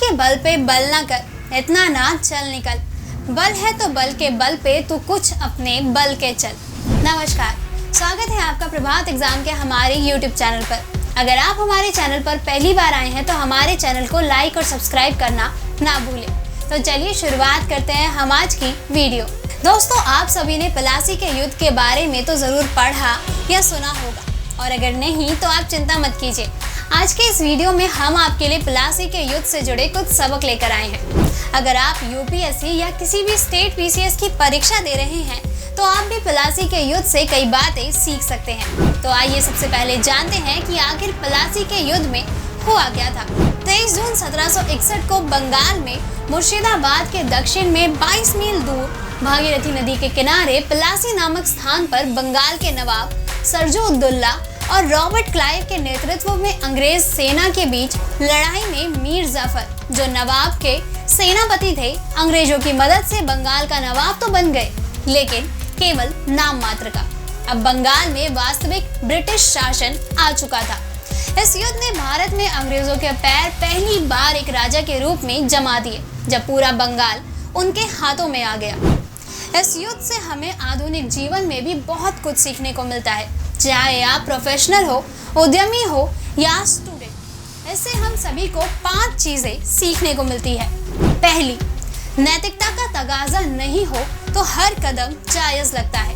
के बल पे बल ना कर, इतना ना चल निकल, बल है तो बल के बल पे तू कुछ अपने बल के चल। नमस्कार, स्वागत है आपका प्रभात एग्जाम के हमारे YouTube चैनल पर। अगर आप हमारे चैनल पर पहली बार आए हैं तो हमारे चैनल को लाइक और सब्सक्राइब करना ना भूलें। तो चलिए शुरुआत करते हैं हम आज की वीडियो। दोस्तों, आप सभी ने पलासी के युद्ध के बारे में तो ज़रूर पढ़ा या सुना होगा, और अगर नहीं तो आप चिंता मत कीजिए। आज के इस वीडियो में हम आपके लिए पलासी के युद्ध से जुड़े कुछ सबक लेकर आए हैं। अगर आप यूपीएससी या किसी भी स्टेट पीसीएस की परीक्षा दे रहे हैं तो आप भी पलासी के युद्ध से कई बातें सीख सकते हैं। तो आइए सबसे पहले जानते हैं कि आखिर पलासी के युद्ध में हुआ क्या था। 23 जून 1761 को बंगाल में मुर्शिदाबाद के दक्षिण में 22 मील दूर भागीरथी नदी के किनारे पलासी नामक स्थान पर बंगाल के नवाब सिराजुद्दौला और रॉबर्ट क्लाइव के नेतृत्व में अंग्रेज सेना के बीच लड़ाई में मीर जाफर, जो नवाब के सेनापति थे, अंग्रेजों की मदद से बंगाल का नवाब तो बन गए, लेकिन केवल नाम मात्र का। अब बंगाल में वास्तविक ब्रिटिश शासन आ चुका था। इस युद्ध ने भारत में अंग्रेजों के पैर पहली बार एक राजा के रूप में जमा दिए, जब पूरा बंगाल उनके हाथों में आ गया। इस युद्ध से हमें आधुनिक जीवन में भी बहुत कुछ सीखने को मिलता है, चाहे आप प्रोफेशनल हो, उद्यमी हो या स्टूडेंट। इससे हम सभी को 5 चीजें सीखने को मिलती है। पहली, नैतिकता का तगाजा नहीं हो तो हर कदम जायज लगता है।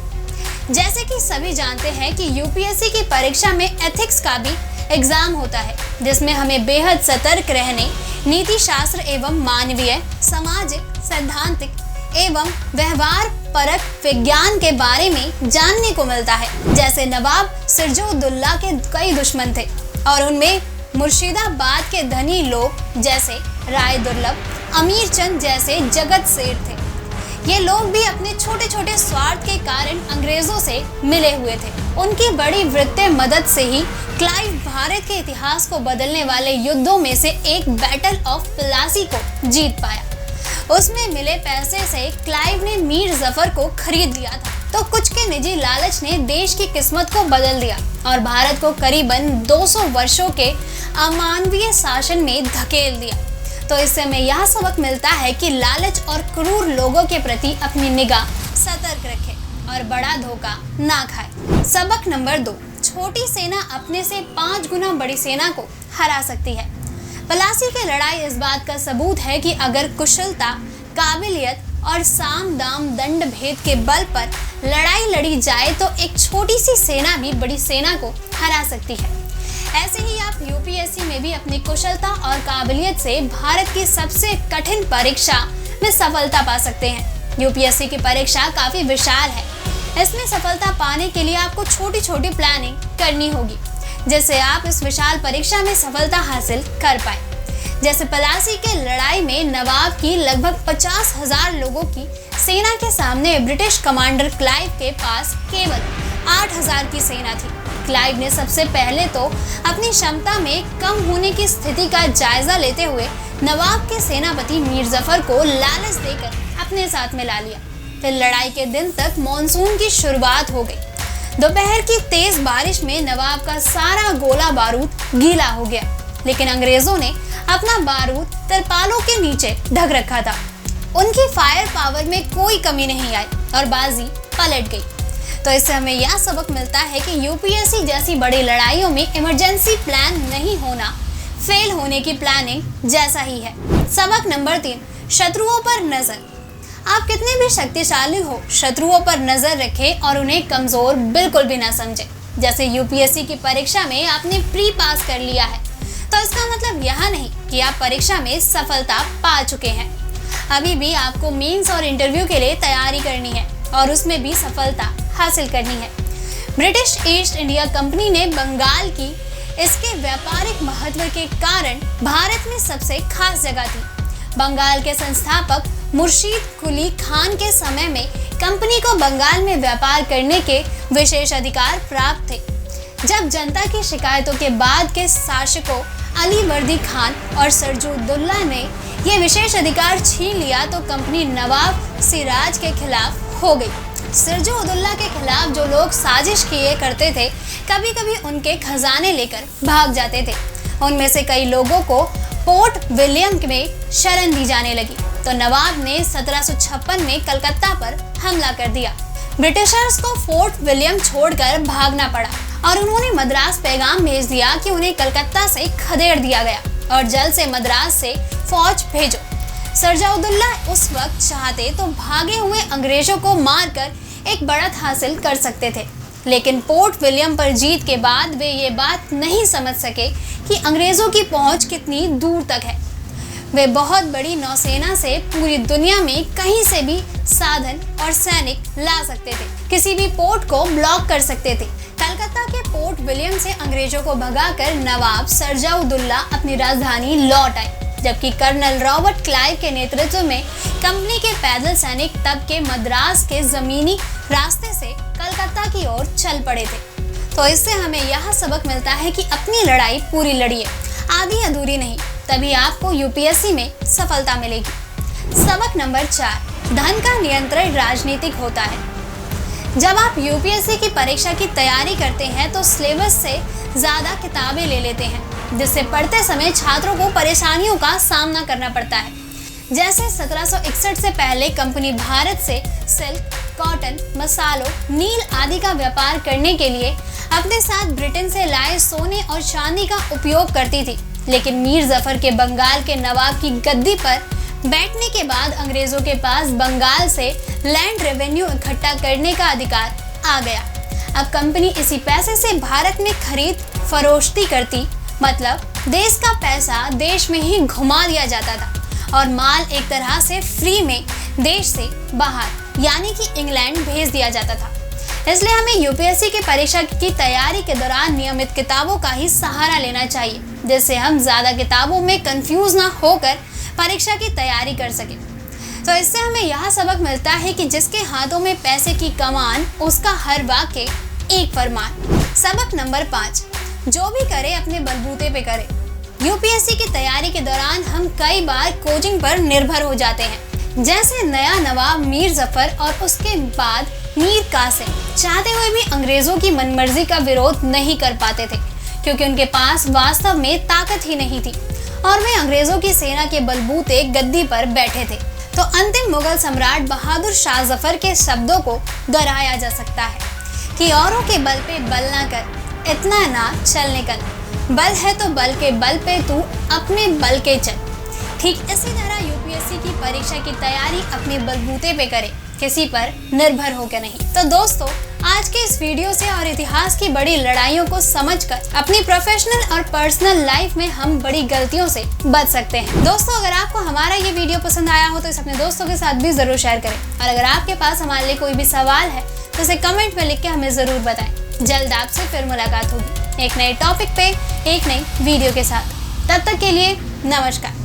जैसे कि सभी जानते हैं कि यूपीएससी की परीक्षा में एथिक्स का भी एग्जाम होता है, जिसमें हमें बेहद सतर्क रहने, नीति शास्त्र एवं मानवीय, सामाजिक, सैद्धांतिक एवं व्यवहार परक विज्ञान के बारे में जानने को मिलता है। जैसे नवाब सिराजुद्दौला के कई दुश्मन थे और उनमें मुर्शिदाबाद के धनी लोग जैसे राय दुर्लभ, अमीर चंद जैसे जगत सेठ थे। ये लोग भी अपने छोटे छोटे स्वार्थ के कारण अंग्रेजों से मिले हुए थे। उनकी बड़ी वित्तीय मदद से ही क्लाइव भारत के इतिहास को बदलने वाले युद्धों में से एक बैटल ऑफ पलासी को जीत पाया। उसमें मिले पैसे से क्लाइव ने मीर जाफर को खरीद लिया था, तो कुछ के निजी लालच ने देश की किस्मत को बदल दिया और भारत को करीबन 200 वर्षों के अमानवीय शासन में धकेल दिया। तो इससे हमें यह सबक मिलता है कि लालच और क्रूर लोगों के प्रति अपनी निगाह सतर्क रखें और बड़ा धोखा ना खाए। सबक नंबर 2, छोटी सेना अपने से 5 गुना बड़ी सेना को हरा सकती है। पलासी की लड़ाई इस बात का सबूत है कि अगर कुशलता, काबिलियत और साम दाम दंड भेद के बल पर लड़ाई लड़ी जाए तो एक छोटी सी सेना भी बड़ी सेना को हरा सकती है। ऐसे ही आप यूपीएससी में भी अपनी कुशलता और काबिलियत से भारत की सबसे कठिन परीक्षा में सफलता पा सकते हैं। यूपीएससी की परीक्षा काफी विशाल है। इसमें सफलता पाने के लिए आपको छोटी छोटी प्लानिंग करनी होगी, जिससे आप इस विशाल परीक्षा में सफलता हासिल कर पाए। जैसे पलासी के लड़ाई में नवाब की लगभग 50,000 लोगों की सेना के सामने ब्रिटिश कमांडर क्लाइव के पास केवल 8,000 की सेना थी। क्लाइव ने सबसे पहले तो अपनी क्षमता में कम होने की स्थिति का जायजा लेते हुए नवाब के सेनापति मीर जाफर को लालच देकर अपने साथ मिला लिया। फिर लड़ाई के दिन तक मॉनसून की शुरुआत हो गई। दोपहर की तेज बारिश में नवाब का सारा गोला बारूद गीला हो गया, लेकिन अंग्रेजों ने अपना बारूद तिरपालों के नीचे ढक रखा था। उनकी फायर पावर में कोई कमी नहीं आई और बाजी पलट गई। तो इससे हमें यह सबक मिलता है कि यूपीएससी जैसी बड़ी लड़ाइयों में इमरजेंसी प्लान नहीं होना फेल होने की प्लानिंग जैसा ही है। सबक नंबर 3, शत्रुओं पर नजर। आप कितने भी शक्तिशाली हो, शत्रुओं पर नजर रखें और उन्हें कमजोर बिल्कुल भी ना समझें। जैसे यूपीएससी की परीक्षा में आपने प्री पास कर लिया है, तो इसका मतलब यह नहीं कि आप परीक्षा में सफलता पा चुके हैं। अभी भी आपको मेंस और इंटरव्यू के लिए तैयारी करनी है और उसमें भी सफलता हासिल करनी है। ब्रिटिश ईस्ट इंडिया कंपनी ने बंगाल की इसके व्यापारिक महत्व के कारण भारत में सबसे खास जगह थी। बंगाल के संस्थापक मुर्शीद कुली खान के समय में कंपनी को बंगाल में व्यापार करने के विशेष अधिकार प्राप्त थे। जब जनता की शिकायतों के बाद के शासकों अली वर्दी खान और सिराजुद्दौला ने ये विशेष अधिकार छीन लिया तो कंपनी नवाब सिराज के खिलाफ हो गई। सिराजुद्दौला के खिलाफ जो लोग साजिश किए करते थे, कभी कभी उनके खजाने लेकर भाग जाते थे। उनमें से कई लोगों को पोर्ट विलियम में शरण दी जाने लगी तो नवाब ने 1756 में कलकत्ता पर हमला कर दिया। ब्रिटिशर्स को फोर्ट विलियम छोड़कर भागना पड़ा और उन्होंने मद्रास पैगाम भेज दिया कि उन्हें कलकत्ता से खदेड़ दिया गया और जल्द से मद्रास से फौज भेजो। सरजाउद्दौला उस वक्त चाहते तो भागे हुए अंग्रेजों को मारकर एक बढ़त हासिल कर सकते थे, लेकिन पोर्ट विलियम पर जीत के बाद वे ये बात नहीं समझ सके कि अंग्रेजों की पहुंच कितनी दूर तक है। वे बहुत बड़ी नौसेना से पूरी दुनिया में कहीं से भी साधन और सैनिक ला सकते थे, किसी भी पोर्ट को ब्लॉक कर सकते थे। कलकत्ता के पोर्ट विलियम से अंग्रेजों को भगाकर नवाब सरजाउद्दौला अपनी राजधानी लौट आए, जबकि कर्नल रॉबर्ट क्लाइव के नेतृत्व में कंपनी के पैदल सैनिक तब के मद्रास के जमीनी रास्ते से कलकत्ता की ओर चल पड़े थे। तो इससे हमें यह सबक मिलता है कि अपनी लड़ाई पूरी लड़िए, आधी अधूरी नहीं, तभी आपको यूपीएससी में सफलता मिलेगी। सबक नंबर 4, धन का नियंत्रण राजनीतिक होता है। जब आप यूपीएससी की परीक्षा की तैयारी करते हैं तो सिलेबस से ज़्यादा किताबें ले लेते हैं, जिससे पढ़ते समय छात्रों को परेशानियों का सामना करना पड़ता है। जैसे 1761 से पहले कंपनी भारत से सिल्क, कॉटन, मसालों, नील आदि का व्यापार करने के लिए अपने साथ ब्रिटेन से लाए सोने और चांदी का उपयोग करती थी, लेकिन मीर जफर के बंगाल के नवाब की गद्दी पर बैठने के बाद अंग्रेजों के पास बंगाल से लैंड रेवेन्यू इकट्ठा करने का अधिकार आ गया। अब कंपनी इसी पैसे से भारत में खरीद फरोख्ती करती, मतलब देश का पैसा देश में ही घुमा दिया जाता था और माल एक तरह से फ्री में देश से बाहर यानी कि इंग्लैंड भेज दिया जाता था। इसलिए हमें यूपीएससी की परीक्षा की तैयारी के दौरान नियमित किताबों का ही सहारा लेना चाहिए, जिससे हम ज़्यादा किताबों में कंफ्यूज ना होकर परीक्षा की तैयारी कर सकें। तो इससे हमें यह सबक मिलता है कि जिसके हाथों में पैसे की कमान, उसका हर वाक्य एक फरमान। सबक नंबर 5, जो भी करे अपने बलबूते पे करे। यूपीएससी की तैयारी के दौरान हम कई बार कोचिंग पर निर्भर हो जाते हैं। जैसे नया नवाब मीर जफर और उसके बाद मीर कासिम चाहते हुए भी अंग्रेजों की मनमर्जी का विरोध नहीं कर पाते थे, क्योंकि उनके पास वास्तव में ताकत ही नहीं थी और वे अंग्रेजों की सेना के बलबूते गद्दी पर बैठे थे। तो अंतिम मुगल सम्राट बहादुर शाह जफर के शब्दों को दोहराया जा सकता है कि औरों के बल पे बल ना कर, इतना ना चल निकल, बल है तो बल के बल पे तू अपने बल के चल। ठीक इसी तरह यूपीएससी की परीक्षा की तैयारी अपने बलबूते पे करे, किसी पर निर्भर होकर नहीं। तो दोस्तों, आज के इस वीडियो से और इतिहास की बड़ी लड़ाइयों को समझकर अपनी प्रोफेशनल और पर्सनल लाइफ में हम बड़ी गलतियों से बच सकते हैं। दोस्तों, अगर आपको हमारा ये वीडियो पसंद आया हो तो इसे अपने दोस्तों के साथ भी जरूर शेयर करें और अगर आपके पास हमारे लिए कोई भी सवाल है तो इसे कमेंट में लिख के हमें जरूर बताएं। जल्द आपसे फिर मुलाकात होगी एक नए टॉपिक पे, एक नई वीडियो के साथ। तब तक के लिए नमस्कार।